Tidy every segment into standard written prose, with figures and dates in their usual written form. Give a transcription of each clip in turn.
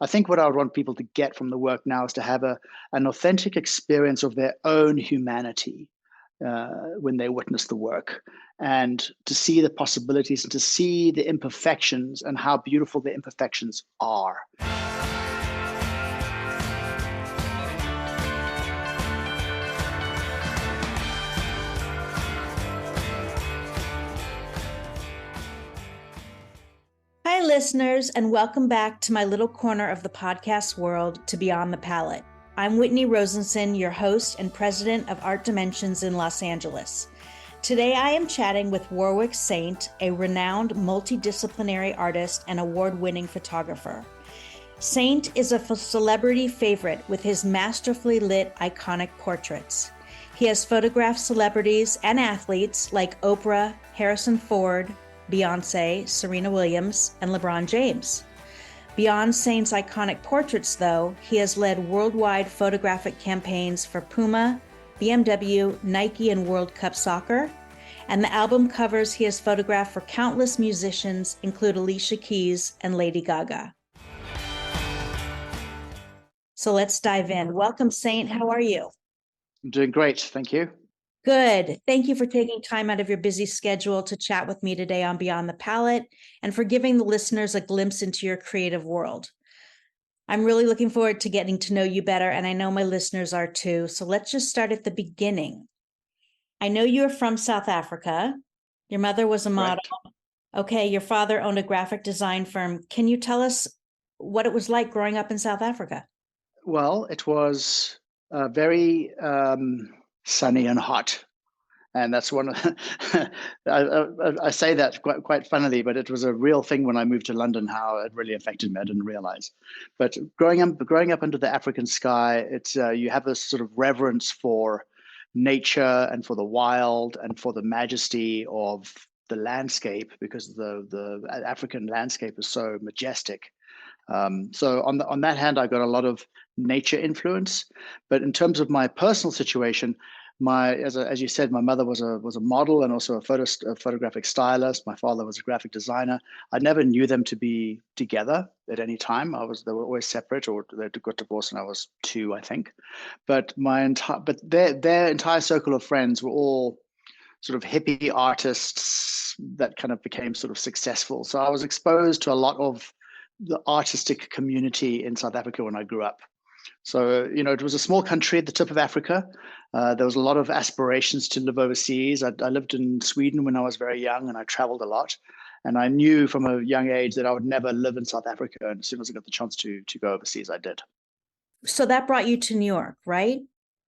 I think what I would want people to get from the work now is to have an authentic experience of their own humanity when they witness the work, and to see the possibilities and to see the imperfections and how beautiful the imperfections are. Hi, listeners, and welcome back to my little corner of the podcast world, to Beyond the Palette. I'm Whitney Rosenson, your host and president of Art Dimensions in Los Angeles. Today, I am chatting with Warwick Saint, a renowned multidisciplinary artist and award-winning photographer. Saint is a celebrity favorite with his masterfully lit, iconic portraits. He has photographed celebrities and athletes like Oprah, Harrison Ford, Beyoncé, Serena Williams, and LeBron James. Beyond Saint's iconic portraits, though, he has led worldwide photographic campaigns for Puma, BMW, Nike, and World Cup Soccer. And the album covers he has photographed for countless musicians, include Alicia Keys and Lady Gaga. So let's dive in. Welcome, Saint. How are you? I'm doing great. Thank you. Good. Thank you for taking time out of your busy schedule to chat with me today on Beyond the Palette and for giving the listeners a glimpse into your creative world. I'm really looking forward to getting to know you better, and I know my listeners are too. So let's just start at the beginning. I know you're from South Africa. Your mother was a model. Right. Okay, your father owned a graphic design firm. Can you tell us what it was like growing up in South Africa? Well, it was very sunny and hot. And that's one of I say that quite funnily, but it was a real thing when I moved to London, how it really affected me. I didn't realize. But growing up under the African sky, it's you have this sort of reverence for nature and for the wild and for the majesty of the landscape, because the African landscape is so majestic. So on that hand, I got a lot of nature influence. But in terms of my personal situation, as you said, my mother was a model and also a photographic stylist. My father was a graphic designer. I never knew them to be together at any time. They were always separate, or they got divorced when I was 2, I think. But their entire circle of friends were all sort of hippie artists that kind of became sort of successful. So I was exposed to a lot of the artistic community in South Africa when I grew up. So, it was a small country at the tip of Africa. There was a lot of aspirations to live overseas. I lived in Sweden when I was very young, and I traveled a lot. And I knew from a young age that I would never live in South Africa. And as soon as I got the chance to go overseas, I did. So that brought you to New York, right?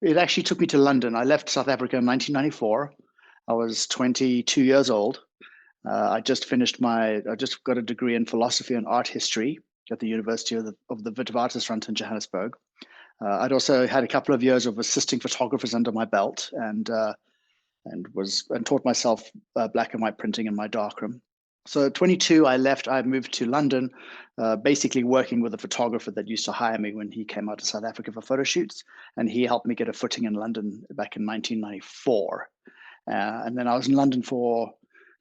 It actually took me to London. I left South Africa in 1994. I was 22 years old. I just got a degree in philosophy and art history at the University of the Witwatersrand in Johannesburg. I'd also had a couple of years of assisting photographers under my belt, and taught myself black and white printing in my darkroom. So at 22, I left. I moved to London, basically working with a photographer that used to hire me when he came out to South Africa for photo shoots, and he helped me get a footing in London back in 1994. And then I was in London for,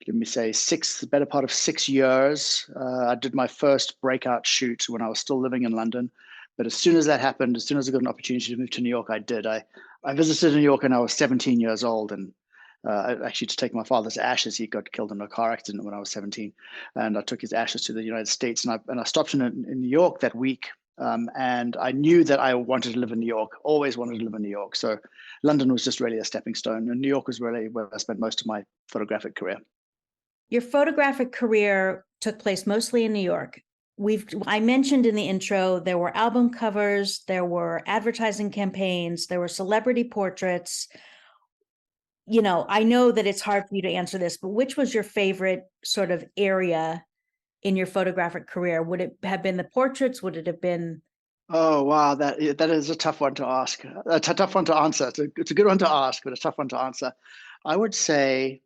let me say, the better part of 6 years. I did my first breakout shoot when I was still living in London. But as soon as that happened, as soon as I got an opportunity to move to New York, I did. I visited New York when I was 17 years old, and actually to take my father's ashes. He got killed in a car accident when I was 17, and I took his ashes to the United States. And I stopped in New York that week, and I knew that I wanted to live in New York. Always wanted to live in New York. So London was just really a stepping stone, and New York was really where I spent most of my photographic career. Your photographic career took place mostly in New York. I mentioned in the intro, there were album covers, there were advertising campaigns, there were celebrity portraits. I know that it's hard for you to answer this, but which was your favorite sort of area in your photographic career? Would it have been the portraits? Would it have been? Oh, wow. That is a tough one to ask. It's a tough one to answer. It's a good one to ask, but a tough one to answer. I would say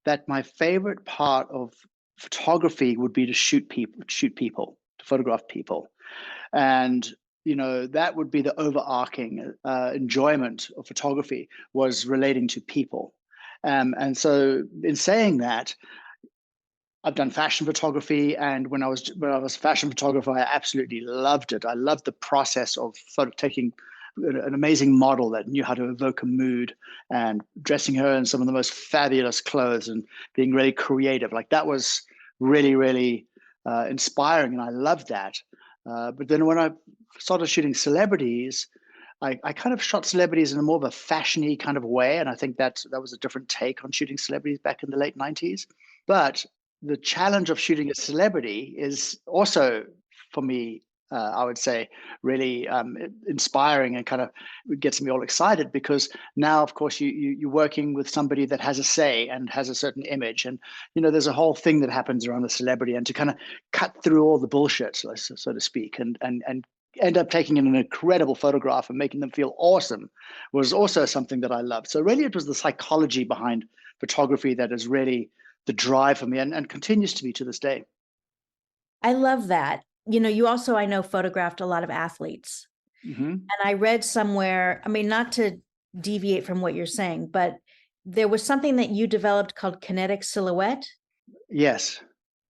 that my favorite part of photography would be to shoot people, to photograph people. And, that would be the overarching enjoyment of photography, was relating to people. And so in saying that, I've done fashion photography, and when I was a fashion photographer, I absolutely loved it. I loved the process of sort of taking an amazing model that knew how to evoke a mood and dressing her in some of the most fabulous clothes and being really creative. Like that was really, really inspiring, and I loved that. But then when I started shooting celebrities, I kind of shot celebrities in a more of a fashiony kind of way, and I think that was a different take on shooting celebrities back in the late 90s. But the challenge of shooting a celebrity is also, for me, I would say, really inspiring and kind of gets me all excited because now, of course, you're working with somebody that has a say and has a certain image, and there's a whole thing that happens around the celebrity, and to kind of cut through all the bullshit, so to speak, and end up taking an incredible photograph and making them feel awesome was also something that I loved. So really, it was the psychology behind photography that is really the drive for me and continues to be to this day. I love that. You also, I know, photographed a lot of athletes. Mm-hmm. And I read somewhere, I mean, not to deviate from what you're saying, but there was something that you developed called kinetic silhouette. Yes.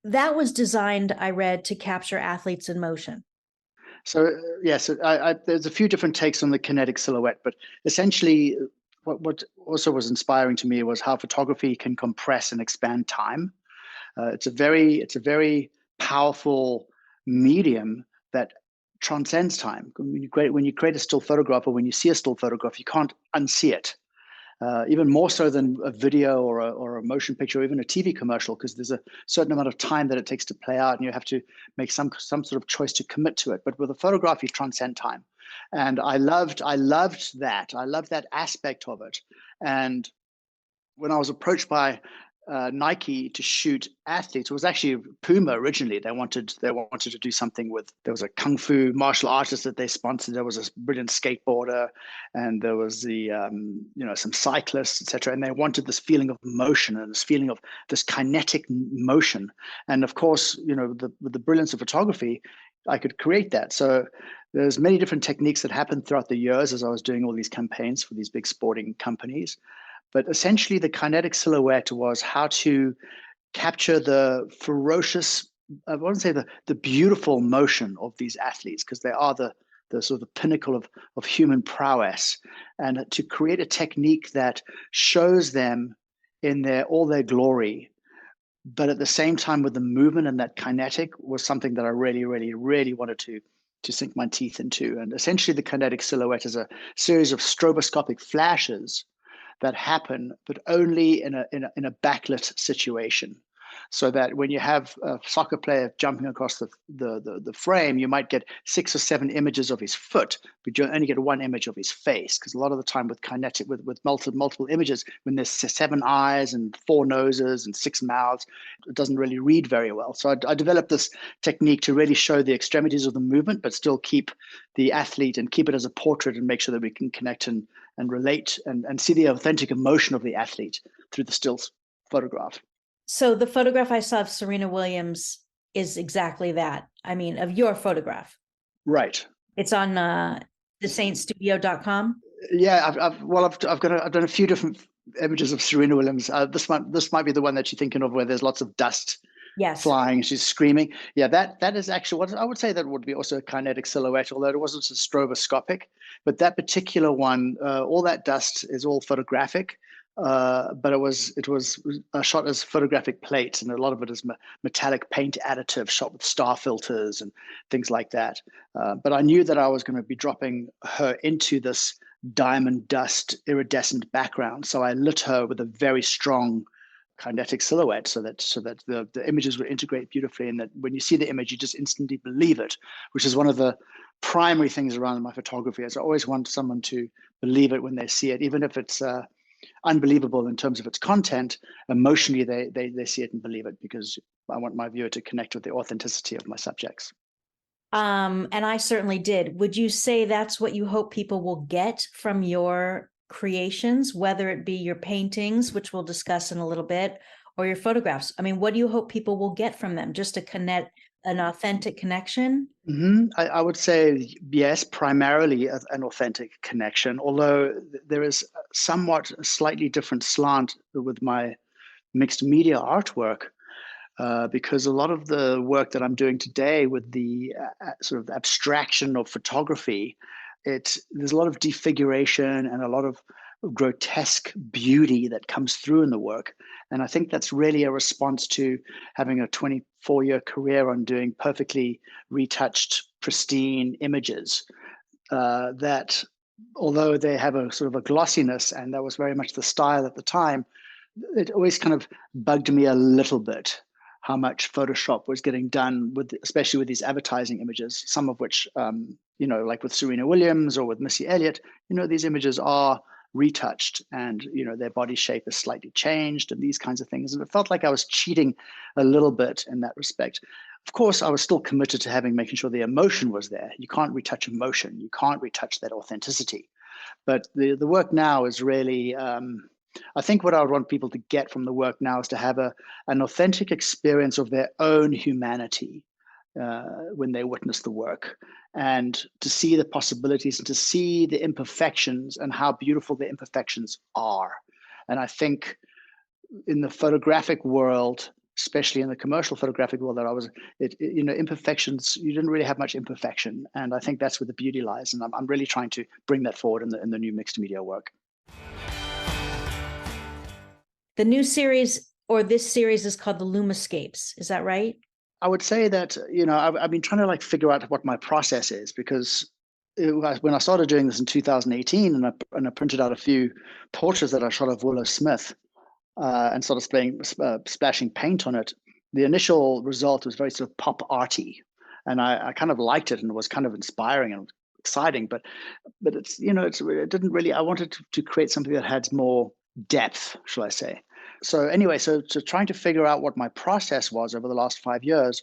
That was designed, I read, to capture athletes in motion. So yes, there's a few different takes on the kinetic silhouette, but essentially, what also was inspiring to me was how photography can compress and expand time. It's a very powerful medium that transcends time. When you create a still photograph, or when you see a still photograph, you can't unsee it. Even more so than a video or a motion picture or even a TV commercial, because there's a certain amount of time that it takes to play out, and you have to make some sort of choice to commit to it. But with a photograph, you transcend time, and I loved that. I loved that aspect of it. And when I was approached by Nike to shoot athletes, it was actually Puma originally. They wanted to do something with. There was a kung fu martial artist that they sponsored. There was a brilliant skateboarder, and there was the some cyclists, etc. And they wanted this feeling of motion and this feeling of this kinetic motion. And of course, with the brilliance of photography, I could create that. So there's many different techniques that happened throughout the years as I was doing all these campaigns for these big sporting companies. But essentially, the kinetic silhouette was how to capture the ferocious, I wouldn't say the beautiful motion of these athletes, because they are the sort of the pinnacle of human prowess, and to create a technique that shows them in all their glory, but at the same time with the movement and that kinetic was something that I really, really, really wanted to sink my teeth into. And essentially, the kinetic silhouette is a series of stroboscopic flashes that happen, but only in a backlit situation. So that when you have a soccer player jumping across the frame, you might get 6 or 7 images of his foot, but you only get one image of his face. Because a lot of the time with kinetic, with multiple images, when there's 7 eyes and 4 noses and 6 mouths, it doesn't really read very well. So I developed this technique to really show the extremities of the movement, but still keep the athlete and keep it as a portrait and make sure that we can connect and relate and see the authentic emotion of the athlete through the stills photograph. So the photograph I saw of Serena Williams is exactly that. I mean, of your photograph. Right. It's on thesaintstudio.com. Yeah, I've done a few different images of Serena Williams. This might be the one that you're thinking of, where there's lots of dust. Yes. Flying, she's screaming. Yeah, that is actually what I would say. That would be also a kinetic silhouette, although it wasn't so stroboscopic. But that particular one, all that dust is all photographic. But it was shot as photographic plates, and a lot of it is metallic paint additive shot with star filters and things like that. But I knew that I was going to be dropping her into this diamond dust iridescent background, so I lit her with a very strong kinetic silhouette, so that the images would integrate beautifully, and that when you see the image, you just instantly believe it, which is one of the primary things around my photography. Is I always want someone to believe it when they see it, even if it's unbelievable in terms of its content. Emotionally, they see it and believe it, because I want my viewer to connect with the authenticity of my subjects. And I certainly did. Would you say that's what you hope people will get from your creations, whether it be your paintings, which we'll discuss in a little bit, or your photographs? I mean, what do you hope people will get from them? Just an authentic connection? Mm-hmm. I would say yes, primarily an authentic connection, although there is somewhat a slightly different slant with my mixed media artwork. because a lot of the work that I'm doing today with the sort of abstraction of photography, there's a lot of defiguration and a lot of grotesque beauty that comes through in the work. And I think that's really a response to having a 24-year career on doing perfectly retouched, pristine images that, although they have a sort of a glossiness, and that was very much the style at the time, it always kind of bugged me a little bit how much Photoshop was getting done with, especially with these advertising images, some of which, like with Serena Williams or with Missy Elliot, these images are retouched and, their body shape is slightly changed and these kinds of things. And it felt like I was cheating a little bit in that respect. Of course, I was still committed to making sure the emotion was there. You can't retouch emotion. You can't retouch that authenticity. But the work now is really, I think what I would want people to get from the work now is to have an authentic experience of their own humanity when they witness the work, and to see the possibilities and to see the imperfections and how beautiful the imperfections are. And I think in the photographic world, especially in the commercial photographic world that I was, imperfections, you didn't really have much imperfection. And I think that's where the beauty lies. And I'm really trying to bring that forward in the new mixed media work. The new series, or this series, is called The Lumascapes. Is that right? I would say that, I've been trying to figure out what my process is, because when I started doing this in 2018 and I printed out a few portraits that I shot of Willow Smith and started splashing paint on it, the initial result was very sort of pop arty. And I kind of liked it and it was kind of inspiring and exciting, but it's, it didn't really, I wanted to create something that had more depth, shall I say. So anyway, so trying to figure out what my process was over the last 5 years,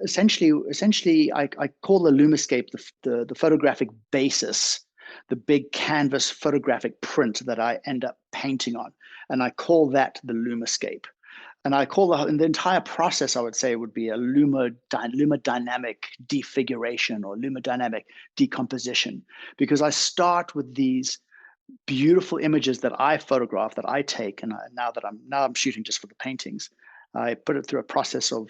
essentially, I call the Lumascape the photographic basis, the big canvas photographic print that I end up painting on, and I call that the Lumascape. And I call the entire process, I would say, would be a lumodynamic defiguration or lumodynamic decomposition, because I start with these beautiful images that I photograph, that I take, and now I'm shooting just for the paintings. I put it through a process of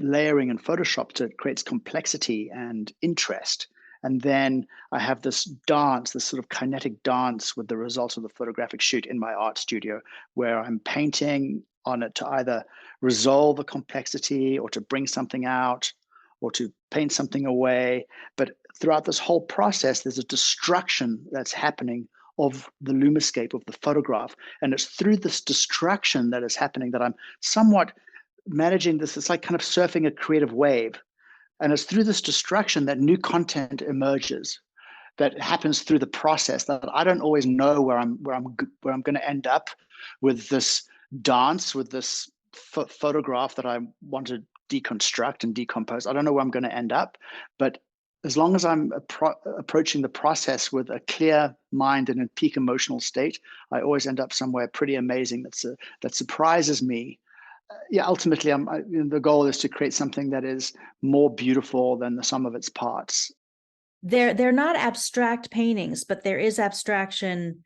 layering in Photoshop to create complexity and interest. And then I have this sort of kinetic dance with the results of the photographic shoot in my art studio, where I'm painting on it to either resolve a complexity or to bring something out or to paint something away. But throughout this whole process, there's a destruction that's happening of the Lumascape, of the photograph. And it's through this destruction that is happening that I'm somewhat managing this. It's like kind of surfing a creative wave. And it's through this destruction that new content emerges, that happens through the process, that I don't always know where I'm going to end up with this dance, with this photograph that I want to deconstruct and decompose. I don't know where I'm going to end up, but as long as I'm approaching the process with a clear mind and a peak emotional state, I always end up somewhere pretty amazing that surprises me. Ultimately, the goal is to create something that is more beautiful than the sum of its parts. They're not abstract paintings, but there is abstraction,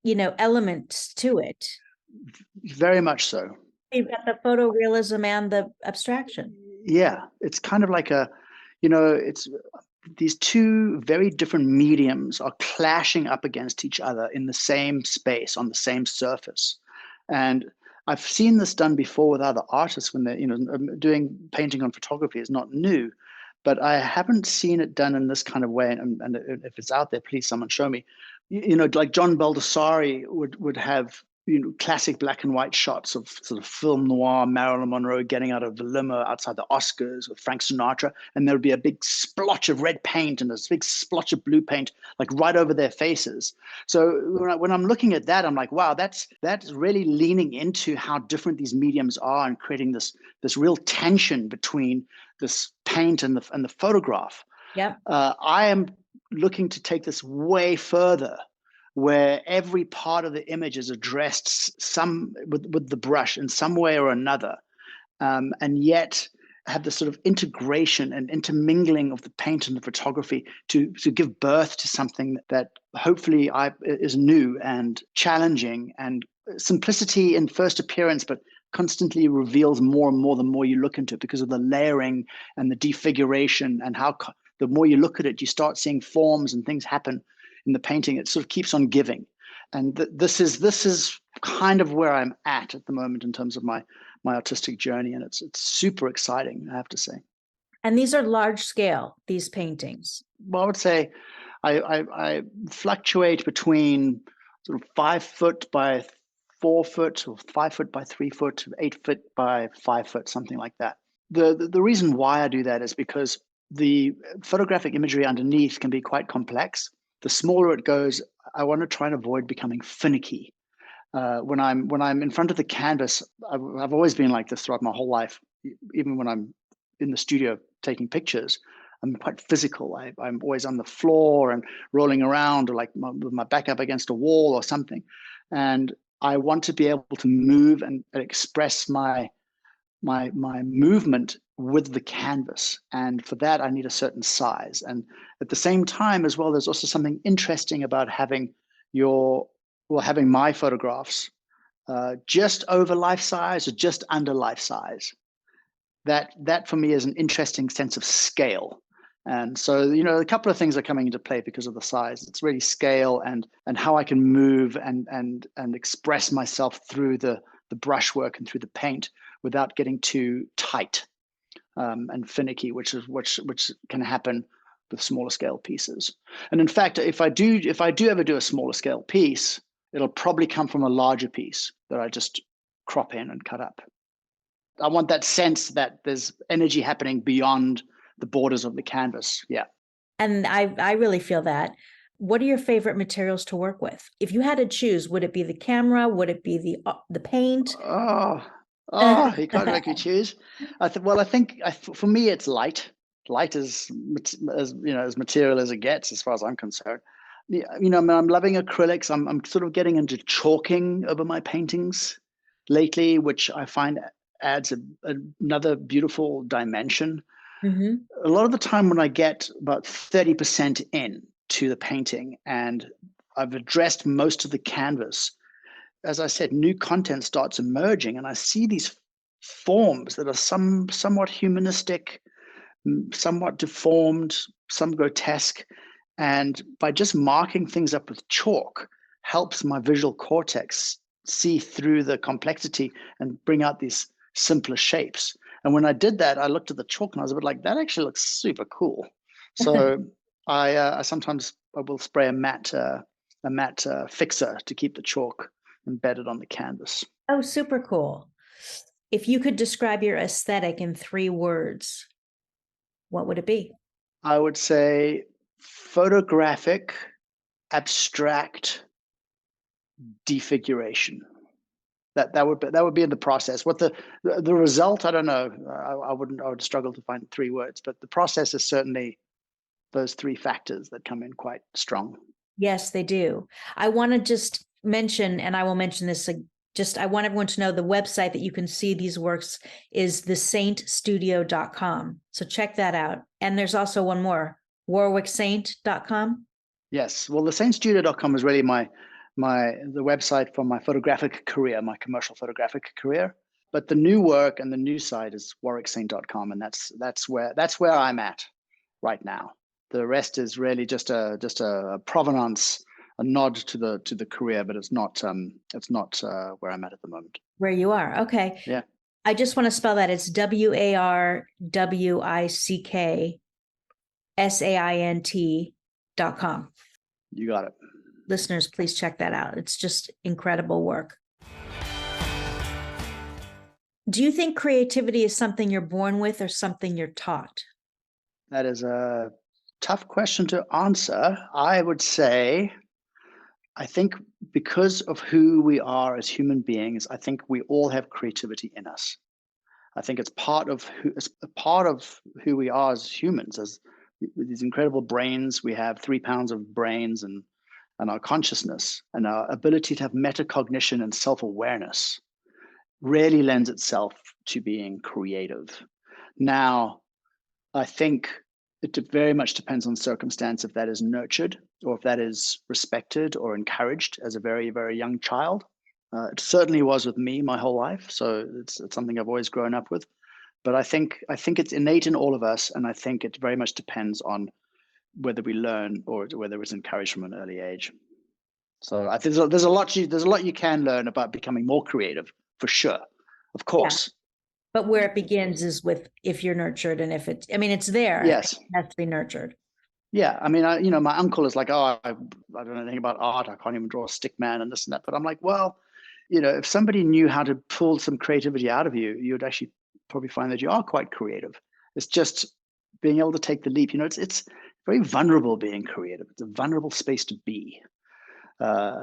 elements to it. Very much so. You've got the photorealism and the abstraction. Yeah, it's kind of like it's these two very different mediums are clashing up against each other in the same space, on the same surface. And I've seen this done before with other artists when they're, doing painting on photography is not new, but I haven't seen it done in this kind of way. And if it's out there, please someone show me. Like John Baldessari would have classic black and white shots of sort of film noir, Marilyn Monroe getting out of the limo outside the Oscars with Frank Sinatra, and there would be a big splotch of red paint and this big splotch of blue paint, like right over their faces. So when I'm looking at that, I'm like, wow, that's really leaning into how different these mediums are and creating this real tension between this paint and the photograph. Yeah. I am looking to take this way further, where every part of the image is addressed with the brush in some way or another, and yet have this sort of integration and intermingling of the paint and the photography to give birth to something that hopefully is new and challenging and simplicity in first appearance, but constantly reveals more and more the more you look into it, because of the layering and the defiguration, and how the more you look at it, you start seeing forms and things happen in the painting. It sort of keeps on giving. And this is kind of where I'm at the moment in terms of my artistic journey. And it's super exciting, I have to say. And these are large scale, these paintings. Well, I would say I fluctuate between sort of 5 foot by 4 foot, or 5 foot by 3 foot, 8 foot by 5 foot, something like that. The reason why I do that is because the photographic imagery underneath can be quite complex. The smaller it goes, I want to try and avoid becoming finicky. When I'm in front of the canvas, I've always been like this throughout my whole life. Even when I'm in the studio taking pictures, I'm quite physical. I'm always on the floor and rolling around, or like with my back up against a wall or something. And I want to be able to move and express my movement with the canvas. And for that, I need a certain size. And at the same time as well, there's also something interesting about having my photographs just over life size or just under life size. That for me is an interesting sense of scale. And so, a couple of things are coming into play because of the size. It's really scale and how I can move and express myself through the brushwork and through the paint without getting too tight and finicky, which can happen with smaller scale pieces. And in fact, if I do ever do a smaller scale piece, it'll probably come from a larger piece that I just crop in and cut up. I want that sense that there's energy happening beyond the borders of the canvas. Yeah. And I really feel that. What are your favorite materials to work with? If you had to choose, would it be the camera? Would it be the paint? Oh, you can't make me choose. I think for me, it's light. Light is as material as it gets, as far as I'm concerned. I'm loving acrylics. I'm sort of getting into chalking over my paintings lately, which I find adds another beautiful dimension. Mm-hmm. A lot of the time when I get about 30% in to the painting and I've addressed most of the canvas, as I said, new content starts emerging, and I see these forms that are somewhat humanistic, somewhat deformed, some grotesque. And by just marking things up with chalk helps my visual cortex see through the complexity and bring out these simpler shapes. And when I did that, I looked at the chalk and I was a bit like, that actually looks super cool. So I sometimes will spray a matte fixer to keep the chalk embedded on the canvas. Oh, super cool. If you could describe your aesthetic in 3 words, what would it be? I would say photographic, abstract, defiguration. That would be in the process. What the result, I don't know. I would struggle to find 3 words, but the process is certainly those 3 factors that come in quite strong. Yes, they do. I want to just mention, and I will mention this, I want everyone to know the website that you can see these works is thesaintstudio.com. So check that out. And there's also one more, warwicksaint.com. Yes. Well, thesaintstudio.com is really the website for my photographic career, my commercial photographic career. But the new work and the new site is warwicksaint.com, and that's where I'm at right now. The rest is really just a provenance, a nod to the career, but it's not where I'm at the moment. Where you are, okay. Yeah. I just want to spell that. It's warwicksaint.com. You got it. Listeners, please check that out. It's just incredible work. Do you think creativity is something you're born with or something you're taught? That is a tough question to answer. I would say, I think because of who we are as human beings, I think we all have creativity in us. I think it's part of who we are as humans. As with these incredible brains, we have 3 pounds of brains and our consciousness and our ability to have metacognition and self-awareness really lends itself to being creative. Now, I think it very much depends on circumstance if that is nurtured or if that is respected or encouraged as a very, very young child. It certainly was with me my whole life. So it's something I've always grown up with. But I think it's innate in all of us, and I think it very much depends on whether we learn or whether it's encouraged from an early age. So I think there's a lot you can learn about becoming more creative, for sure, of course. But where it begins is with if you're nurtured, and if it's, I mean, it's there. Yes. It has to be nurtured. Yeah. I mean, my uncle is like, oh, I don't know anything about art. I can't even draw a stick man and this and that. But I'm like, well, if somebody knew how to pull some creativity out of you, you'd actually probably find that you are quite creative. It's just being able to take the leap. It's very vulnerable being creative. It's a vulnerable space to be.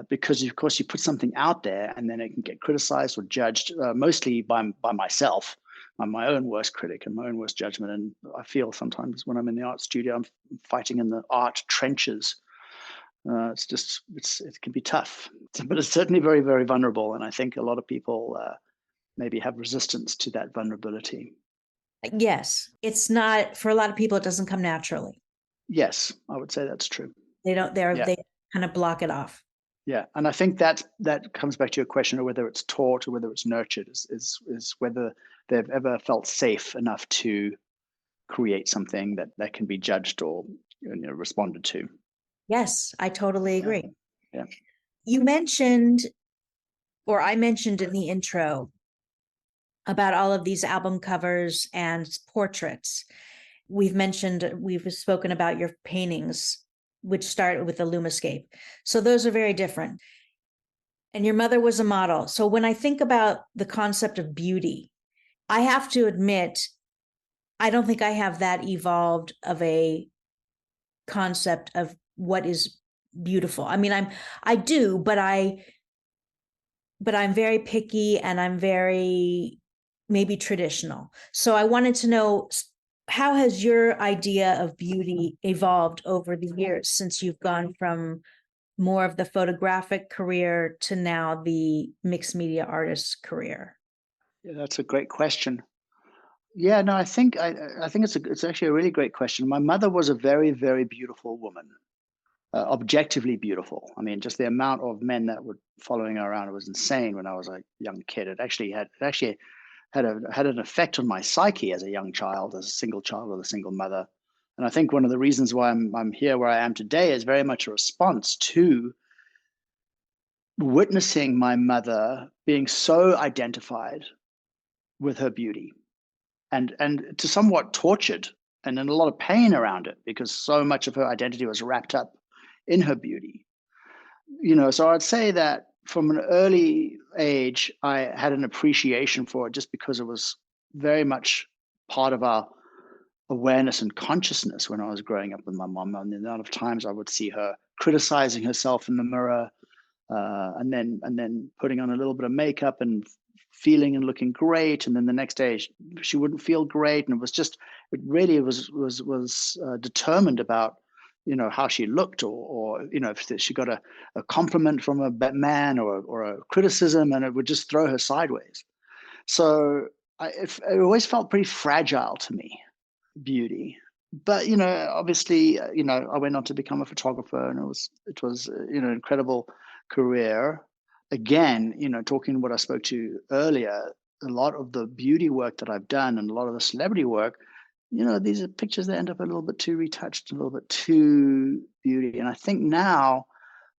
Because of course you put something out there and then it can get criticized or judged, mostly by myself. I'm my own worst critic and my own worst judgment. And I feel sometimes when I'm in the art studio, I'm fighting in the art trenches. It can be tough, but it's certainly very, very vulnerable. And I think a lot of people maybe have resistance to that vulnerability. Yes. It's not, for a lot of people, it doesn't come naturally. Yes, I would say that's true. They kind of block it off. Yeah, and I think that comes back to your question of whether it's taught or whether it's nurtured, is whether they've ever felt safe enough to create something that can be judged or responded to. Yes, I totally agree. Yeah. You mentioned, or I mentioned in the intro, about all of these album covers and portraits. We've spoken about your paintings, which start with the Lumascape. So those are very different. And your mother was a model. So when I think about the concept of beauty, I have to admit, I don't think I have that evolved of a concept of what is beautiful. I mean, I do, but I'm very picky and I'm very maybe traditional. So I wanted to know, how has your idea of beauty evolved over the years since you've gone from more of the photographic career to now the mixed media artist career? Yeah, that's a great question. Yeah, no, I think it's actually a really great question. My mother was a very, very beautiful woman, objectively beautiful. I mean, just the amount of men that were following her around was insane when I was a young kid. It actually had an effect on my psyche as a young child, as a single child with a single mother. And I think one of the reasons why I'm here where I am today is very much a response to witnessing my mother being so identified with her beauty and to somewhat tortured and in a lot of pain around it because so much of her identity was wrapped up in her beauty. So I'd say that from an early age, I had an appreciation for it just because it was very much part of our awareness and consciousness when I was growing up with my mom. And the amount of times I would see her criticizing herself in the mirror, and then putting on a little bit of makeup and feeling and looking great, and then the next day she wouldn't feel great, and it really was determined about how she looked, or if she got a compliment from a man or a criticism, and it would just throw her sideways. So it always felt pretty fragile to me, beauty. But obviously, I went on to become a photographer, and it was an incredible career. Again, talking what I spoke to earlier, a lot of the beauty work that I've done and a lot of the celebrity work, these are pictures that end up a little bit too retouched, a little bit too beauty. And I think now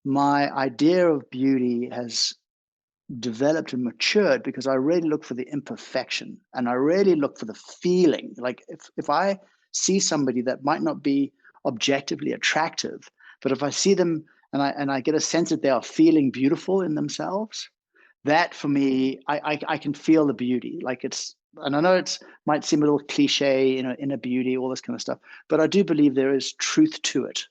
my idea of beauty has developed and matured because I really look for the imperfection and I really look for the feeling. Like if I see somebody that might not be objectively attractive, but if I see them and I get a sense that they are feeling beautiful in themselves, that for me, I can feel the beauty. And I know it might seem a little cliche, inner beauty, all this kind of stuff, but I do believe there is truth to it.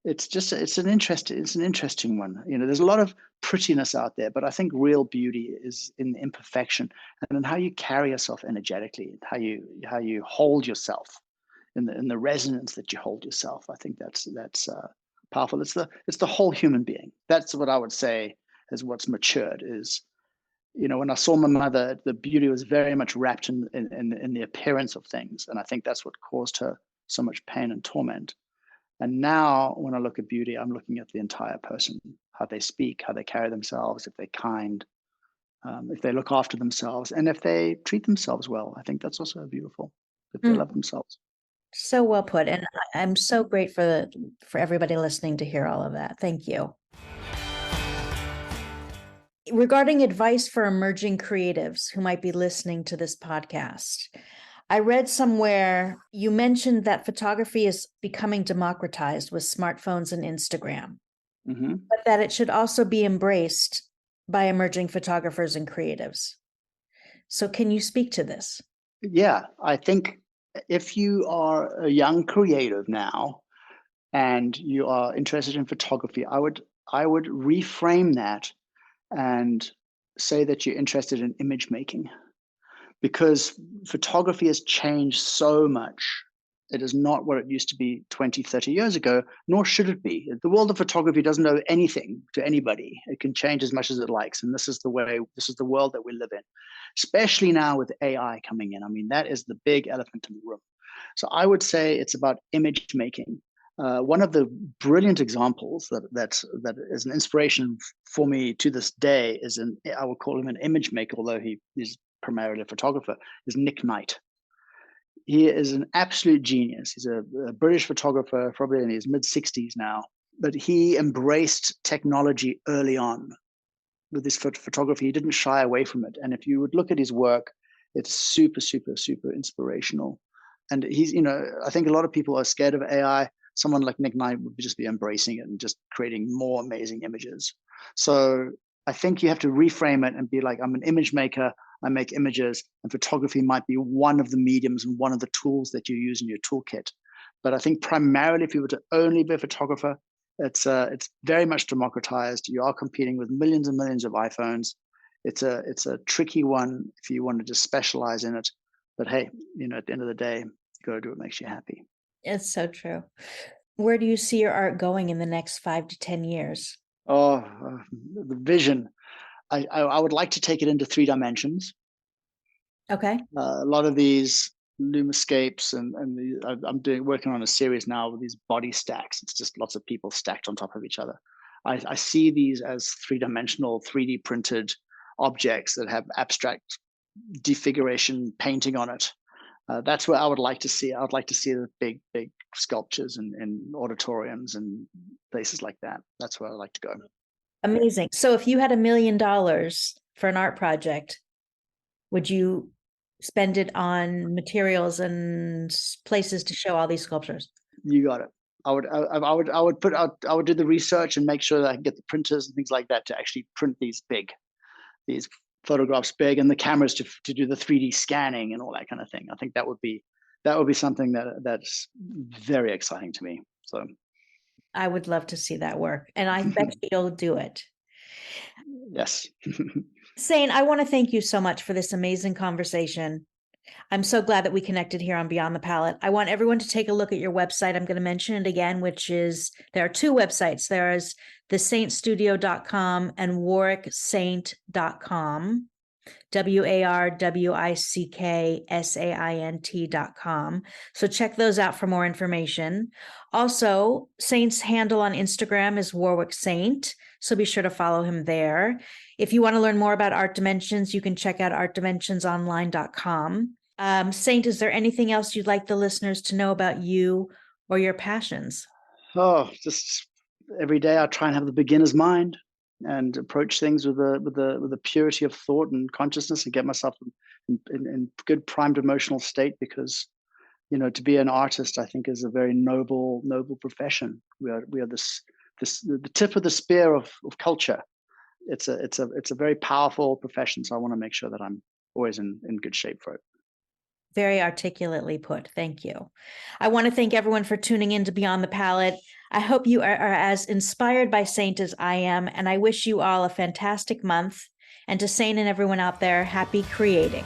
It's an interesting one. There's a lot of prettiness out there, but I think real beauty is in the imperfection and in how you carry yourself energetically, how you hold yourself in the resonance that you hold yourself. I think that's powerful. It's the whole human being. That's what I would say is what's matured is, when I saw my mother, the beauty was very much wrapped in the appearance of things. And I think that's what caused her so much pain and torment. And now when I look at beauty, I'm looking at the entire person, how they speak, how they carry themselves, if they're kind, if they look after themselves and if they treat themselves well. I think that's also beautiful, if they love themselves. So well put. And I'm so grateful for everybody listening to hear all of that. Thank you. Regarding advice for emerging creatives who might be listening to this podcast, I read somewhere you mentioned that photography is becoming democratized with smartphones and Instagram, but that it should also be embraced by emerging photographers and creatives. So can you speak to this? Yeah, I think if you are a young creative now and you are interested in photography, I would reframe that and say that you're interested in image making, because photography has changed so much. It is not what it used to be 20, 30 years ago, nor should it be. The world of photography doesn't owe anything to anybody. It can change as much as it likes. And this is the world that we live in, especially now with AI coming in. I mean, that is the big elephant in the room. So I would say it's about image making. One of the brilliant examples that is an inspiration for me to this day is I would call him an image maker, although he's primarily a photographer, is Nick Knight. He is an absolute genius. He's a British photographer, probably in his mid-60s now, but he embraced technology early on with his photography. He didn't shy away from it. And if you would look at his work, it's super, super, super inspirational. And he's, I think a lot of people are scared of AI. Someone like Nick Knight would just be embracing it and just creating more amazing images. So I think you have to reframe it and be like, I'm an image maker. I make images, and photography might be one of the mediums and one of the tools that you use in your toolkit. But I think primarily, if you were to only be a photographer, it's very much democratized. You are competing with millions and millions of iPhones. It's a tricky one if you want to just specialize in it. But hey, at the end of the day, you got to do what makes you happy. It's so true. Where do you see your art going in the next 5 to 10 years? Oh, the vision. I would like to take it into 3 dimensions. Okay. A lot of these lumiscapes and I'm working on a series now with these body stacks. It's just lots of people stacked on top of each other. I see these as 3-dimensional, 3D printed objects that have abstract defiguration painting on it. That's what I would like to see. I would like to see the big sculptures in auditoriums and places like that. That's where I'd like to go. Amazing. So if you had $1 million for an art project, would you spend it on materials and places to show all these sculptures? You got it. I would do the research and make sure that I can get the printers and things like that to actually print these photographs big, and the cameras to do the 3D scanning and all that kind of thing. I think that would be something that's very exciting to me. So I would love to see that work, and I bet you'll do it. Yes. Saint, I want to thank you so much for this amazing conversation. I'm so glad that we connected here on Beyond the Palette. I want everyone to take a look at your website. I'm going to mention it again, which is, there are 2 websites. There is thesaintstudio.com and warwicksaint.com, warwicksaint.com. So check those out for more information. Also, Saint's handle on Instagram is Warwick Saint, so be sure to follow him there. If you want to learn more about Art Dimensions, you can check out artdimensionsonline.com. Saint, is there anything else you'd like the listeners to know about you or your passions? Oh, just every day I try and have the beginner's mind and approach things with a purity of thought and consciousness, and get myself in good primed emotional state, because to be an artist, I think, is a very noble profession. We are the tip of the spear of culture. It's a very powerful profession, so I want to make sure that I'm always in good shape for it. Very articulately put. Thank you. I want to thank everyone for tuning in to Beyond the Palette. I hope you are as inspired by Saint as I am, and I wish you all a fantastic month. And to Saint and everyone out there, happy creating.